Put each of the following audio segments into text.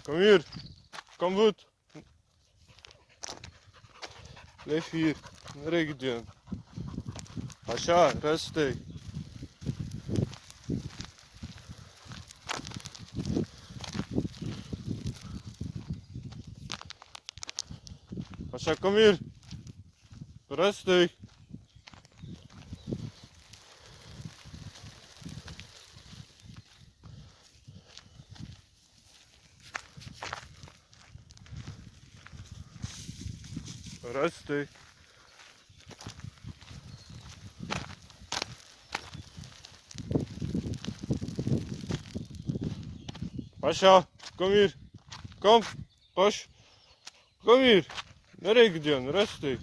Kom hier. Kom goed. Blijf hier. Nereye gidiyorsun? Aşağı. Rustig. Aşağı kom hier. Rustig. Rustig. Aşağı. Kom hier. Kom. Koş. Kom hier. Nereye gidiyorsun? Rustig.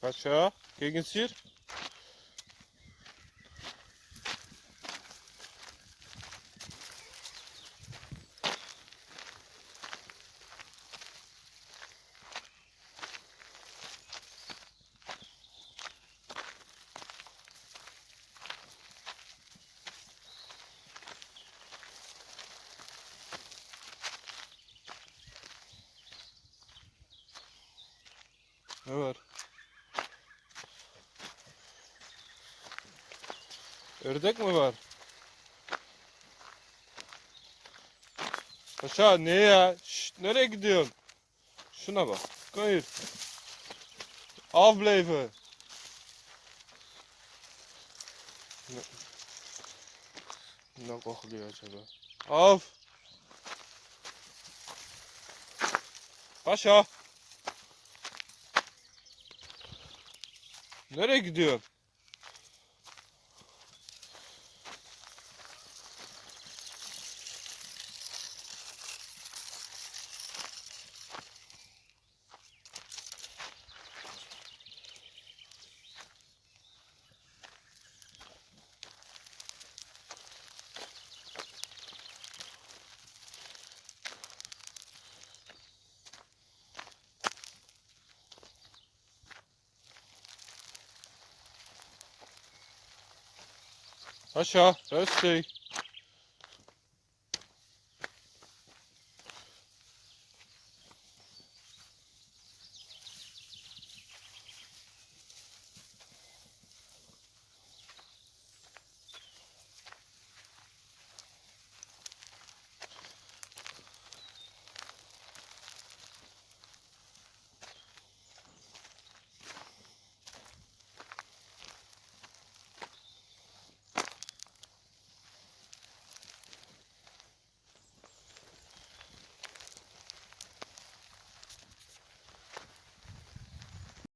Aşağı. Kijk eens hier. Ne var? Ördek mi var? Aşağı ne ya? Şşt, nereye gidiyorsun? Şuna bak. Kom hier. Afblijven. Ne kokluyor acaba? Af. Aşağı. Nereye gidiyorsun? Aşağı. Rustig.